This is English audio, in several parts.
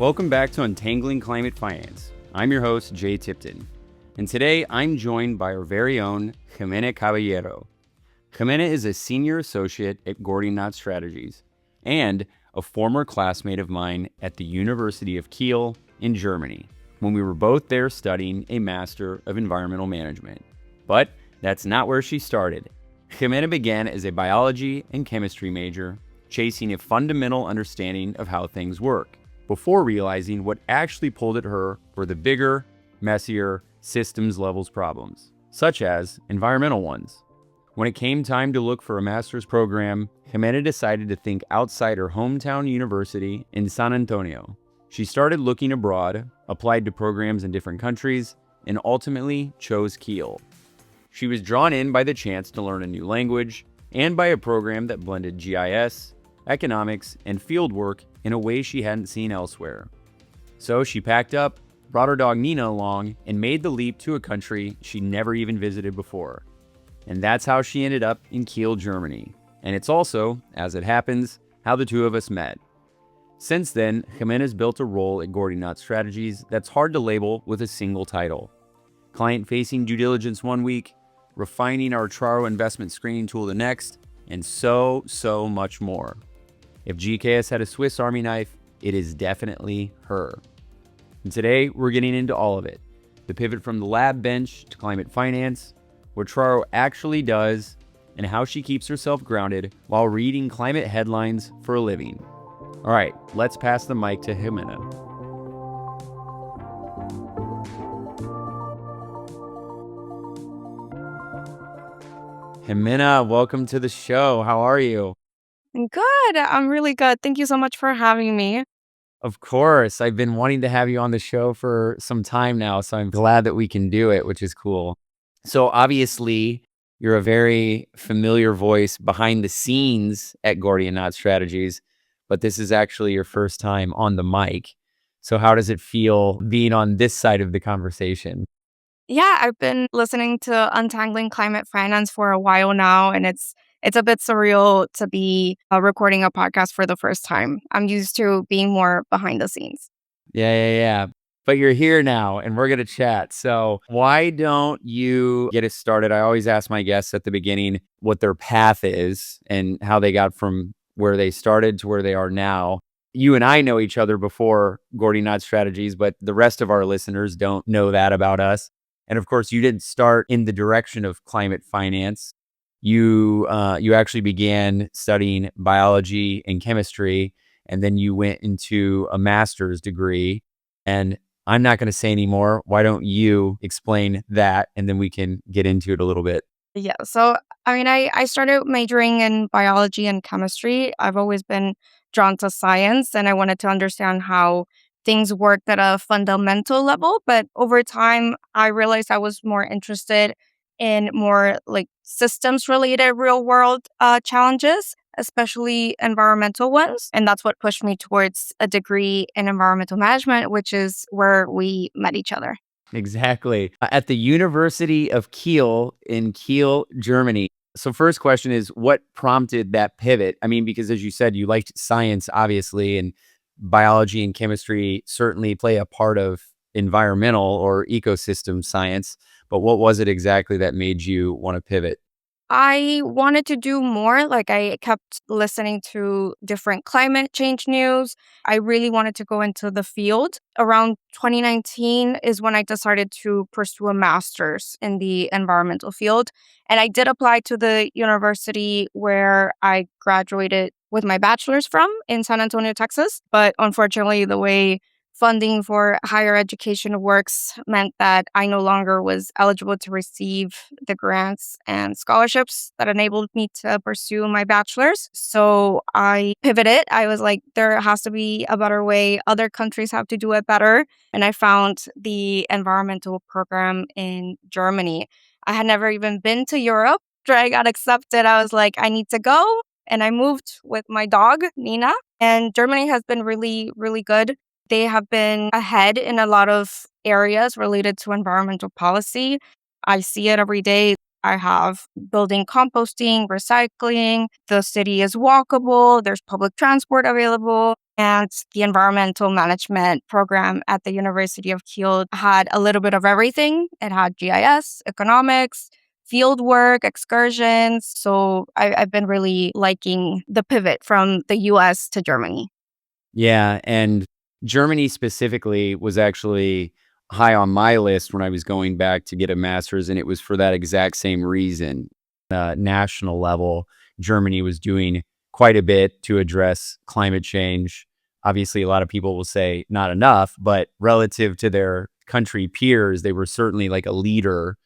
Welcome back to Untangling Climate Finance. I'm your host, Jay Tipton, and today I'm joined by our very own Jimena Caballero. Jimena is a senior associate at Gordian Knot Strategies and a former classmate of mine at the University of Kiel in Germany when we were both there studying a Master of Environmental Management. But that's not where she started. Jimena began as a biology and chemistry major, chasing a fundamental understanding of how things work, before realizing what actually pulled at her were the bigger, messier, systems levels problems, such as environmental ones. When it came time to look for a master's program, Jimena decided to think outside her hometown university in San Antonio. She started looking abroad, applied to programs in different countries, and ultimately chose Kiel. She was drawn in by the chance to learn a new language and by a program that blended GIS, economics, and fieldwork in a way she hadn't seen elsewhere. So she packed up, brought her dog Nina along, and made the leap to a country she never even visited before. And that's how she ended up in Kiel, Germany. And it's also, as it happens, how the two of us met. Since then, Jimena's built a role at Gordian Knot Strategies that's hard to label with a single title. Client-facing due diligence one week, refining our TRARO investment screening tool the next, and so much more. If GKS had a Swiss Army knife, it is definitely her. And today, we're getting into all of it. The pivot from the lab bench to climate finance, what TRARO actually does, and how she keeps herself grounded while reading climate headlines for a living. All right, let's pass the mic to Jimena. Jimena, welcome to the show. How are you? Good. I'm really good. Thank you so much for having me. Of course. I've been wanting to have you on the show for some time now, so I'm glad that we can do it, which is cool. So obviously, you're a very familiar voice behind the scenes at Gordian Knot Strategies, but this is actually your first time on the mic. So how does it feel being on this side of the conversation? Yeah, I've been listening to Untangling Climate Finance for a while now, and it's a bit surreal to be recording a podcast for the first time. I'm used to being more behind the scenes. Yeah. But you're here now and we're going to chat. So why don't you get us started? I always ask my guests at the beginning what their path is and how they got from where they started to where they are now. You and I know each other before Gordian Knot Strategies, but the rest of our listeners don't know that about us. And of course, you didn't start in the direction of climate finance. You actually began studying biology and chemistry, and then you went into a master's degree. And I'm not going to say anymore. Why don't you explain that, and then we can get into it a little bit. Yeah. So, I started majoring in biology and chemistry. I've always been drawn to science and I wanted to understand how things worked at a fundamental level. But over time, I realized I was more interested in more like systems related real world challenges, especially environmental ones. And that's what pushed me towards a degree in environmental management, which is where we met each other. Exactly. At the University of Kiel in Kiel, Germany. So first question is, what prompted that pivot? I mean, because as you said, you liked science, obviously, and biology and chemistry certainly play a part of environmental or ecosystem science. But what was it exactly that made you want to pivot? I wanted to do more. Like, I kept listening to different climate change news. I really wanted to go into the field. Around 2019 is when I decided to pursue a master's in the environmental field. And I did apply to the university where I graduated with my bachelor's from in San Antonio, Texas. But unfortunately, the way funding for higher education works meant that I no longer was eligible to receive the grants and scholarships that enabled me to pursue my bachelor's. So I pivoted. I was like, there has to be a better way. Other countries have to do it better. And I found the environmental program in Germany. I had never even been to Europe. After I got accepted, I was like, I need to go. And I moved with my dog, Nina. And Germany has been really, really good. They have been ahead in a lot of areas related to environmental policy. I see it every day. I have building composting, recycling. The city is walkable. There's public transport available. And the environmental management program at the University of Kiel had a little bit of everything. It had GIS, economics, field work, excursions. So I've been really liking the pivot from the US to Germany. Yeah, and Germany specifically was actually high on my list when I was going back to get a master's, and it was for that exact same reason. National level, Germany was doing quite a bit to address climate change. Obviously, a lot of people will say not enough, but relative to their country peers, they were certainly like a leader.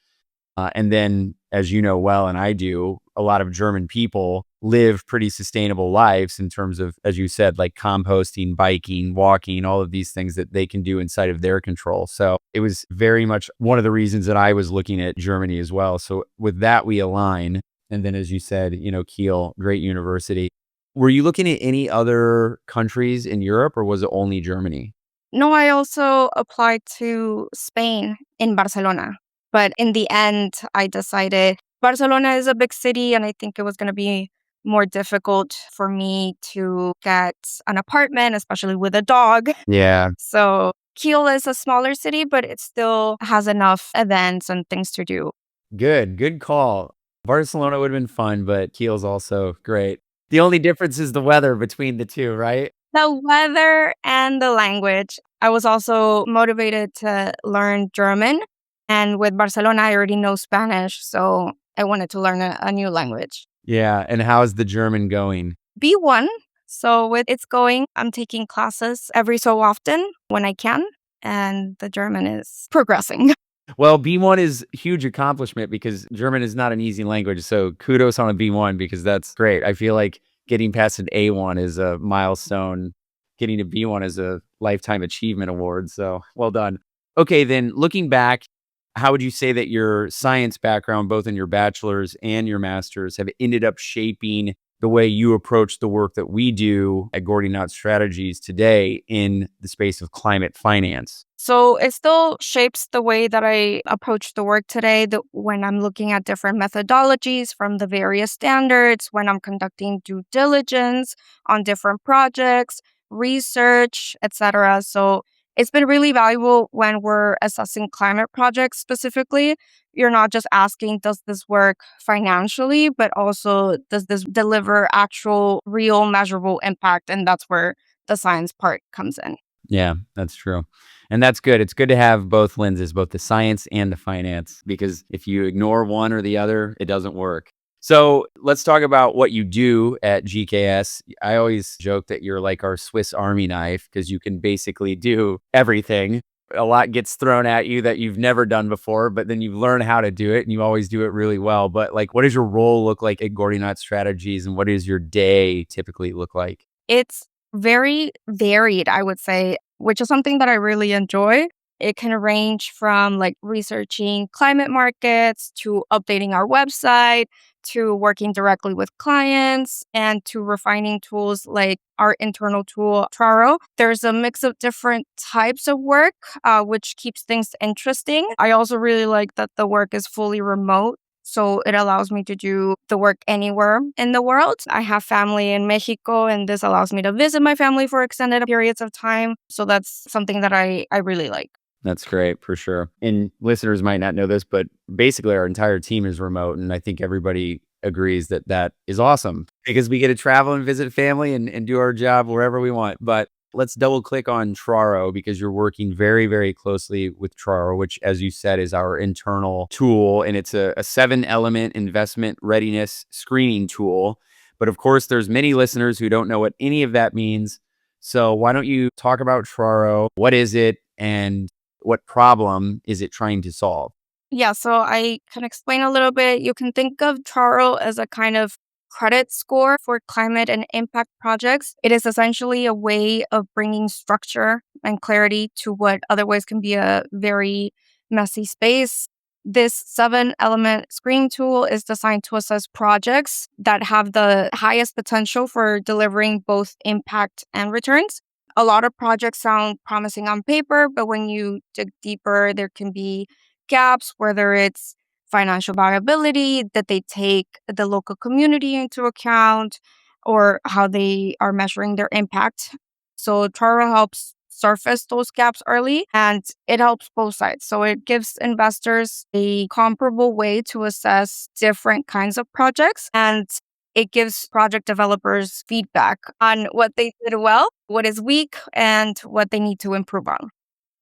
And then, as you know well, and I do, a lot of German people live pretty sustainable lives in terms of, as you said, like composting, biking, walking, all of these things that they can do inside of their control. So it was very much one of the reasons that I was looking at Germany as well. So with that, we align. And then, as you said, Kiel, great university. Were you looking at any other countries in Europe, or was it only Germany? No, I also applied to Spain in Barcelona. But in the end, I decided Barcelona is a big city, and I think it was going to be more difficult for me to get an apartment, especially with a dog. Yeah, So Kiel is a smaller city, but it still has enough events and things to do. good call. Barcelona would have been fun, but Kiel's also great. The only difference is the weather between the two, right? The weather and the language. I was also motivated to learn German. And with Barcelona, I already know Spanish. So I wanted to learn a new language. Yeah, and how's the German going? B1. So with it's going, I'm taking classes every so often when I can. And the German is progressing. Well, B1 is huge accomplishment because German is not an easy language. So kudos on a B1 because that's great. I feel like getting past an A1 is a milestone. Getting a B1 is a lifetime achievement award. So well done. Okay, then looking back, how would you say that your science background, both in your bachelor's and your master's, have ended up shaping the way you approach the work that we do at Gordian Knot Strategies today in the space of climate finance? So it still shapes the way that I approach the work today when I'm looking at different methodologies from the various standards, when I'm conducting due diligence on different projects, research, etc. So it's been really valuable when we're assessing climate projects specifically. You're not just asking, does this work financially, but also, does this deliver actual, real, measurable impact? And that's where the science part comes in. Yeah, that's true. And that's good. It's good to have both lenses, both the science and the finance, because if you ignore one or the other, it doesn't work. So let's talk about what you do at GKS. I always joke that you're like our Swiss Army knife because you can basically do everything. A lot gets thrown at you that you've never done before, but then you learn how to do it and you always do it really well. But like, what does your role look like at Gordian Knot Strategies and what does your day typically look like? It's very varied, I would say, which is something that I really enjoy. It can range from like researching climate markets to updating our website to working directly with clients and to refining tools like our internal tool, TRARO. There's a mix of different types of work, which keeps things interesting. I also really like that the work is fully remote. So it allows me to do the work anywhere in the world. I have family in Mexico, and this allows me to visit my family for extended periods of time. So that's something that I really like. That's great for sure. And listeners might not know this, but basically our entire team is remote. And I think everybody agrees that that is awesome because we get to travel and visit family and do our job wherever we want. But let's double click on TRARO because you're working very, very closely with TRARO, which, as you said, is our internal tool. And it's a 7-element investment readiness screening tool. But of course, there's many listeners who don't know what any of that means. So why don't you talk about TRARO? What is it? And what problem is it trying to solve? Yeah, so I can explain a little bit. You can think of TRARO as a kind of credit score for climate and impact projects. It is essentially a way of bringing structure and clarity to what otherwise can be a very messy space. This 7-element screening tool is designed to assess projects that have the highest potential for delivering both impact and returns. A lot of projects sound promising on paper, but when you dig deeper, there can be gaps, whether it's financial viability? Did they take the local community into account, or how they are measuring their impact? So TRARO helps surface those gaps early, and it helps both sides. So it gives investors a comparable way to assess different kinds of projects, and it gives project developers feedback on what they did well, what is weak, and what they need to improve on.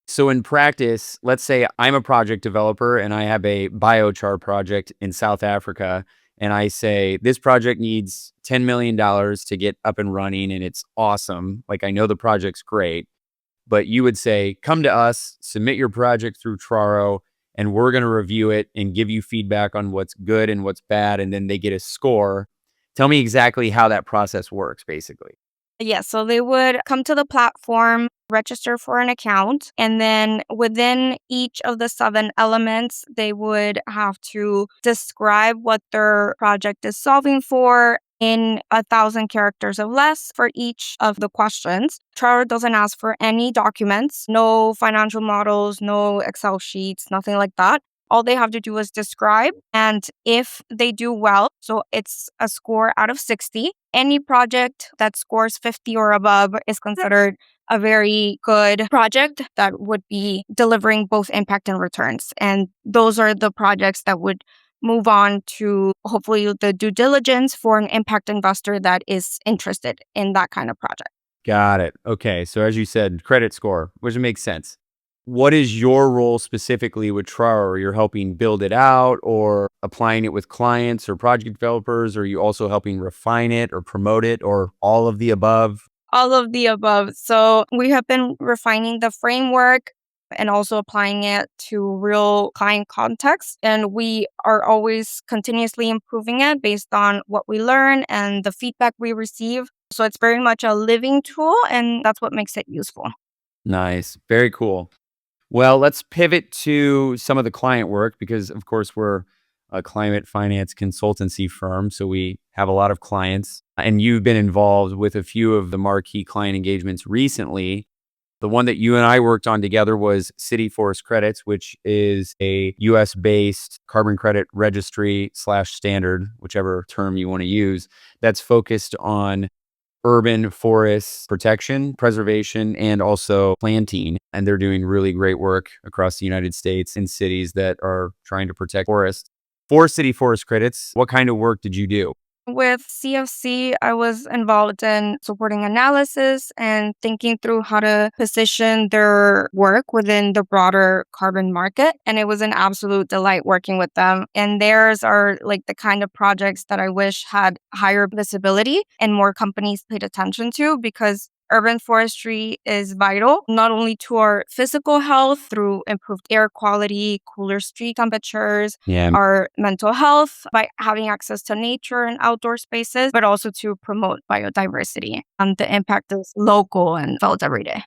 So in practice, let's say I'm a project developer and I have a biochar project in South Africa, and I say this project needs $10 million to get up and running and it's awesome. Like I know the project's great, but you would say, come to us, submit your project through TRARO, and we're going to review it and give you feedback on what's good and what's bad. And then they get a score. Tell me exactly how that process works, basically. Yeah, so they would come to the platform, register for an account, and then within each of the 7 elements, they would have to describe what their project is solving for in 1,000 characters or less for each of the questions. TRARO doesn't ask for any documents, no financial models, no Excel sheets, nothing like that. All they have to do is describe. And if they do well, so it's a score out of 60, any project that scores 50 or above is considered a very good project that would be delivering both impact and returns. And those are the projects that would move on to hopefully the due diligence for an impact investor that is interested in that kind of project. Got it. Okay. So as you said, credit score, which makes sense. What is your role specifically with TRARO? You're helping build it out or applying it with clients or project developers? Or are you also helping refine it or promote it or all of the above? All of the above. So we have been refining the framework and also applying it to real client context. And we are always continuously improving it based on what we learn and the feedback we receive. So it's very much a living tool, and that's what makes it useful. Nice. Very cool. Well, let's pivot to some of the client work because, of course, we're a climate finance consultancy firm. So we have a lot of clients, and you've been involved with a few of the marquee client engagements recently. The one that you and I worked on together was City Forest Credits, which is a US based carbon credit registry / standard, whichever term you want to use, that's focused on urban forest protection, preservation, and also planting. And they're doing really great work across the United States in cities that are trying to protect forests. For City Forest Credits, what kind of work did you do? With CFC, I was involved in supporting analysis and thinking through how to position their work within the broader carbon market. And it was an absolute delight working with them. And theirs are like the kind of projects that I wish had higher visibility and more companies paid attention to, because urban forestry is vital, not only to our physical health through improved air quality, cooler street temperatures, Yeah, our mental health by having access to nature and outdoor spaces, but also to promote biodiversity. And the impact is local and felt every day.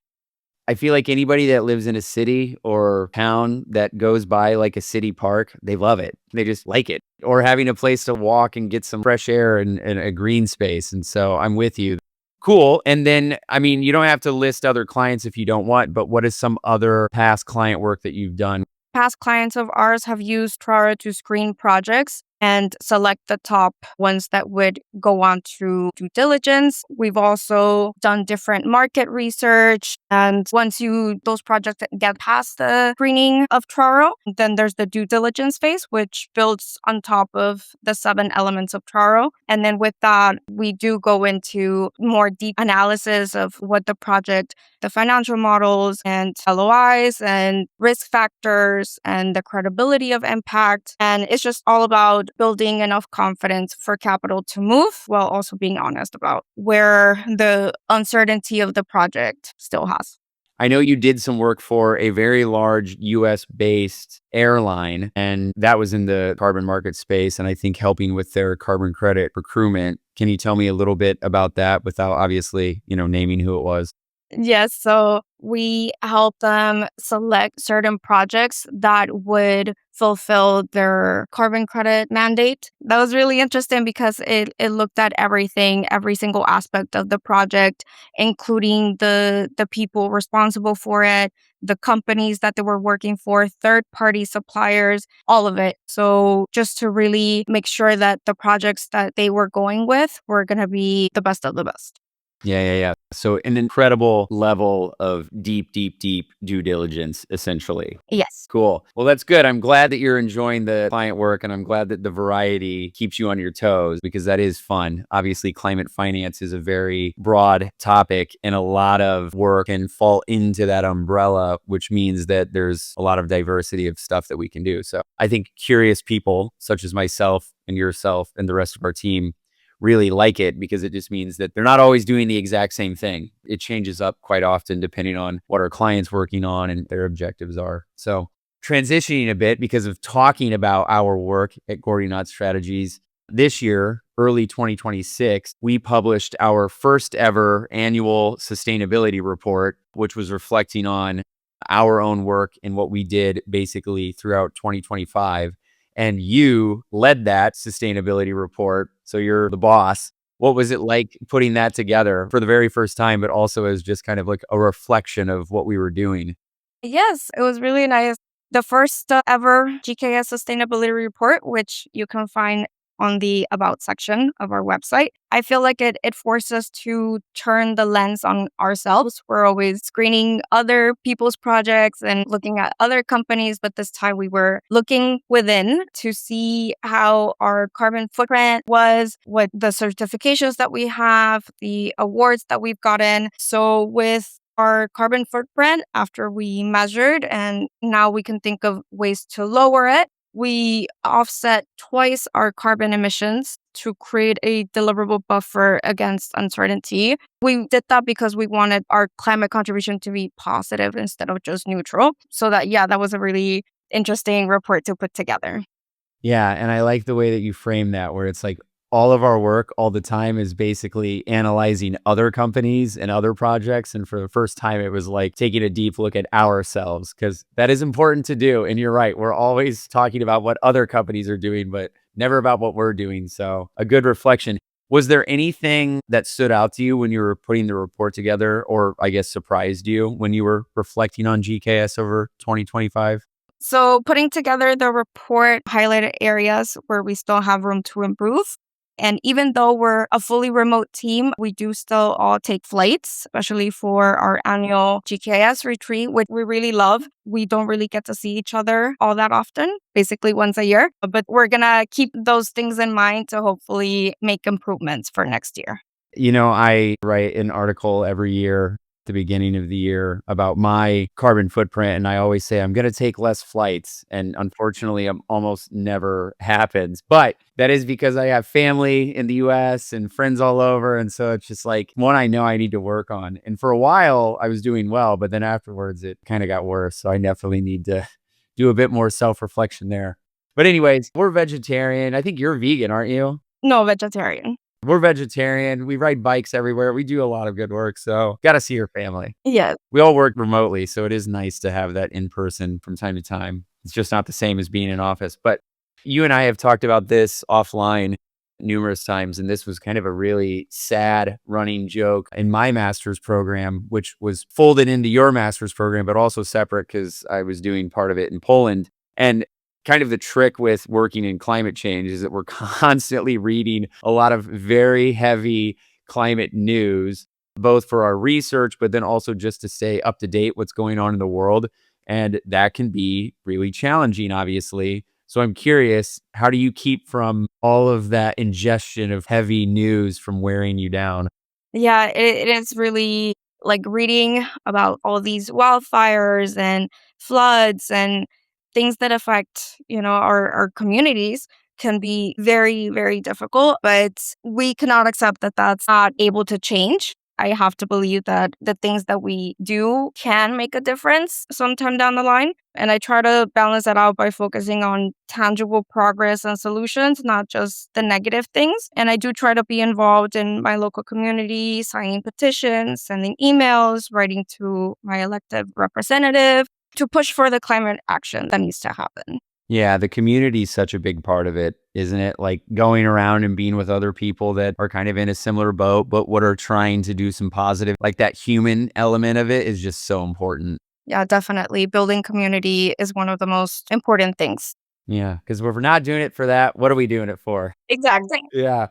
I feel like anybody that lives in a city or town that goes by like a city park, they love it. They just like it. Or having a place to walk and get some fresh air and a green space. And so I'm with you. Cool. And then, I mean, you don't have to list other clients if you don't want, but what is some other past client work that you've done? Past clients of ours have used TRARO to screen projects and select the top ones that would go on to due diligence. We've also done different market research. And once those projects get past the screening of TRARO, then there's the due diligence phase, which builds on top of the 7 elements of TRARO. And then with that, we do go into more deep analysis of what the project, the financial models and LOIs and risk factors and the credibility of impact. And it's just all about building enough confidence for capital to move while also being honest about where the uncertainty of the project still has. I know you did some work for a very large US based airline, and that was in the carbon market space, and I think helping with their carbon credit procurement. Can you tell me a little bit about that without obviously, naming who it was? Yes, so we help them select certain projects that would fulfill their carbon credit mandate. That was really interesting because it looked at everything, every single aspect of the project, including the people responsible for it, the companies that they were working for, third-party suppliers, all of it. So just to really make sure that the projects that they were going with were going to be the best of the best. Yeah. So an incredible level of deep due diligence, essentially. Yes. Cool. Well, that's good. I'm glad that you're enjoying the client work, and I'm glad that the variety keeps you on your toes because that is fun. Obviously, climate finance is a very broad topic, and a lot of work can fall into that umbrella, which means that there's a lot of diversity of stuff that we can do. So I think curious people such as myself and yourself and the rest of our team really like it because it just means that they're not always doing the exact same thing. It changes up quite often depending on what our client's working on and their objectives are. So transitioning a bit because of talking about our work at Gordian Knot Strategies, this year, early 2026, we published our first ever annual sustainability report, which was reflecting on our own work and what we did basically throughout 2025. And you led that sustainability report. So you're the boss. What was it like putting that together for the very first time, but also as just kind of like a reflection of what we were doing? Yes, it was really nice. The first ever GKS sustainability report, which you can find on the About section of our website. I feel like it forced us to turn the lens on ourselves. We're always screening other people's projects and looking at other companies, but this time we were looking within to see how our carbon footprint was, what the certifications that we have, the awards that we've gotten. So with our carbon footprint, after we measured, and now we can think of ways to lower it. We offset twice our carbon emissions to create a deliverable buffer against uncertainty. We did that because we wanted our climate contribution to be positive instead of just neutral. So that was a really interesting report to put together. Yeah. And I like the way that you frame that, where it's like all of our work all the time is basically analyzing other companies and other projects. And for the first time, it was like taking a deep look at ourselves because that is important to do. And you're right. We're always talking about what other companies are doing, but never about what we're doing. So a good reflection. Was there anything that stood out to you when you were putting the report together, or I guess surprised you when you were reflecting on GKS over 2025? So putting together the report highlighted areas where we still have room to improve. And even though we're a fully remote team, we do still all take flights, especially for our annual GKS retreat, which we really love. We don't really get to see each other all that often, basically once a year. But we're going to keep those things in mind to hopefully make improvements for next year. You know, I write an article every year at the beginning of the year about my carbon footprint. And I always say I'm going to take less flights. And unfortunately, almost never happens. But that is because I have family in the US and friends all over. And so it's just like one I know I need to work on. And for a while, I was doing well. But then afterwards, it kind of got worse. So I definitely need to do a bit more self-reflection there. But anyways, we're vegetarian. I think you're vegan, aren't you? No, vegetarian. We're vegetarian. We ride bikes everywhere. We do a lot of good work. So got to see your family. Yes. We all work remotely. So it is nice to have that in person from time to time. It's just not the same as being in office. But you and I have talked about this offline numerous times. And this was kind of a really sad running joke in my master's program, which was folded into your master's program, but also separate because I was doing part of it in Poland. And kind of the trick with working in climate change is that we're constantly reading a lot of very heavy climate news, both for our research, but then also just to stay up to date what's going on in the world. And that can be really challenging, obviously. So I'm curious, how do you keep from all of that ingestion of heavy news from wearing you down? Yeah, it is really like reading about all these wildfires and floods and things that affect, our communities can be very, very difficult, but we cannot accept that that's not able to change. I have to believe that the things that we do can make a difference sometime down the line. And I try to balance that out by focusing on tangible progress and solutions, not just the negative things. And I do try to be involved in my local community, signing petitions, sending emails, writing to my elected representative to push for the climate action that needs to happen. Yeah, the community is such a big part of it, isn't it? Like going around and being with other people that are kind of in a similar boat, but what are trying to do some positive, like that human element of it is just so important. Yeah, definitely. Building community is one of the most important things. Yeah, because if we're not doing it for that, what are we doing it for? Exactly. Yeah.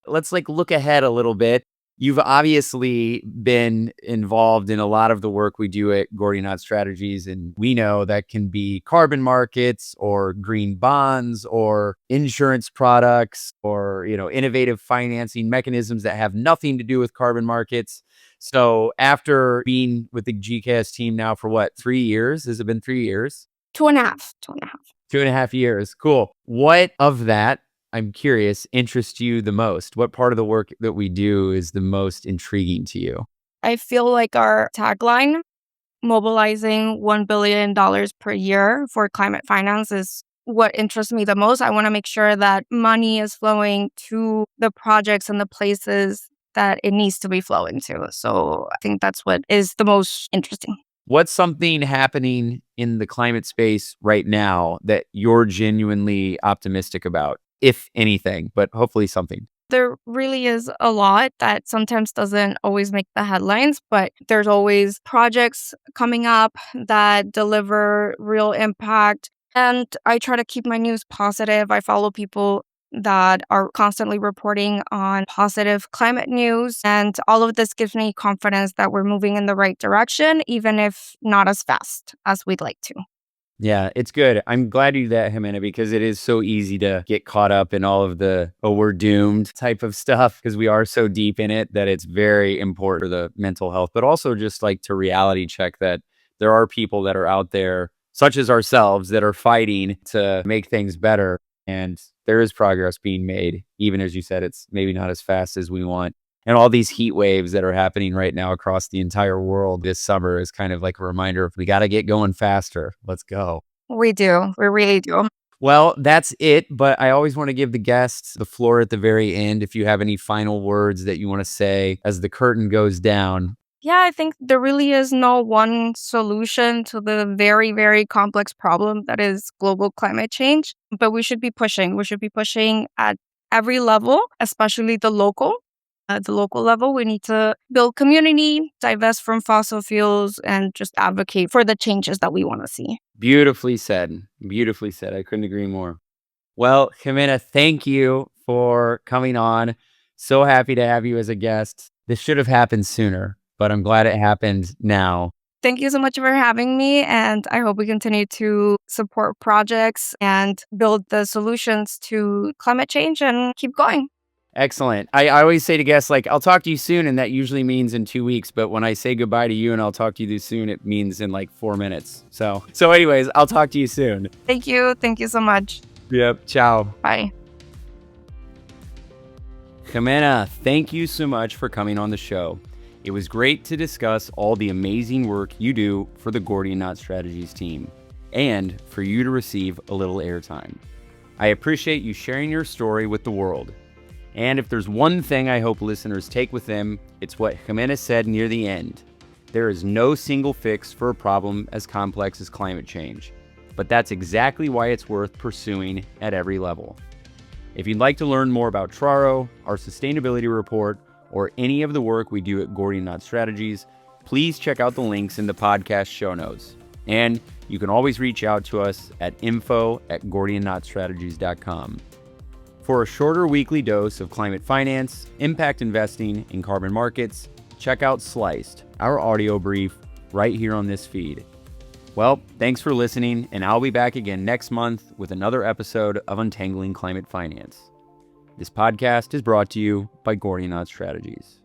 Let's look ahead a little bit. You've obviously been involved in a lot of the work we do at Gordian Knot Strategies, and we know that can be carbon markets or green bonds or insurance products or, innovative financing mechanisms that have nothing to do with carbon markets. So after being with the GKS team now for what, 3 years? Has it been 3 years? 2.5. 2.5. 2.5 years. Cool. What of that, I'm curious, interests you the most? What part of the work that we do is the most intriguing to you? I feel like our tagline, mobilizing $1 billion per year for climate finance, is what interests me the most. I want to make sure that money is flowing to the projects and the places that it needs to be flowing to. So I think that's what is the most interesting. What's something happening in the climate space right now that you're genuinely optimistic about, if anything, but hopefully something? There really is a lot that sometimes doesn't always make the headlines, but there's always projects coming up that deliver real impact. And I try to keep my news positive. I follow people that are constantly reporting on positive climate news. And all of this gives me confidence that we're moving in the right direction, even if not as fast as we'd like to. Yeah, it's good. I'm glad you did that, Jimena, because it is so easy to get caught up in all of the, oh, we're doomed type of stuff because we are so deep in it that it's very important for the mental health, but also just like to reality check that there are people that are out there, such as ourselves, that are fighting to make things better. And there is progress being made, even as you said, it's maybe not as fast as we want. And all these heat waves that are happening right now across the entire world this summer is kind of like a reminder of we got to get going faster. Let's go. We do. We really do. Well, that's it. But I always want to give the guests the floor at the very end. If you have any final words that you want to say as the curtain goes down. Yeah, I think there really is no one solution to the very, very complex problem that is global climate change. But we should be pushing. We should be pushing at every level, especially the local. At the local level, we need to build community, divest from fossil fuels, and just advocate for the changes that we want to see. Beautifully said. Beautifully said. I couldn't agree more. Well, Jimena, thank you for coming on. So happy to have you as a guest. This should have happened sooner, but I'm glad it happened now. Thank you so much for having me, and I hope we continue to support projects and build the solutions to climate change and keep going. Excellent. I always say to guests, I'll talk to you soon, and that usually means in 2 weeks. But when I say goodbye to you and I'll talk to you soon, it means in 4 minutes. So anyways, I'll talk to you soon. Thank you. Thank you so much. Yep. Ciao. Bye. Jimena, thank you so much for coming on the show. It was great to discuss all the amazing work you do for the Gordian Knot Strategies team and for you to receive a little airtime. I appreciate you sharing your story with the world. And if there's one thing I hope listeners take with them, it's what Jimena said near the end. There is no single fix for a problem as complex as climate change, but that's exactly why it's worth pursuing at every level. If you'd like to learn more about TRARO, our sustainability report, or any of the work we do at Gordian Knot Strategies, please check out the links in the podcast show notes. And you can always reach out to us at info@gordianknotstrategies.com. For a shorter weekly dose of climate finance, impact investing, and carbon markets, check out Sliced, our audio brief, right here on this feed. Well, thanks for listening, and I'll be back again next month with another episode of Untangling Climate Finance. This podcast is brought to you by Gordian Knot Strategies.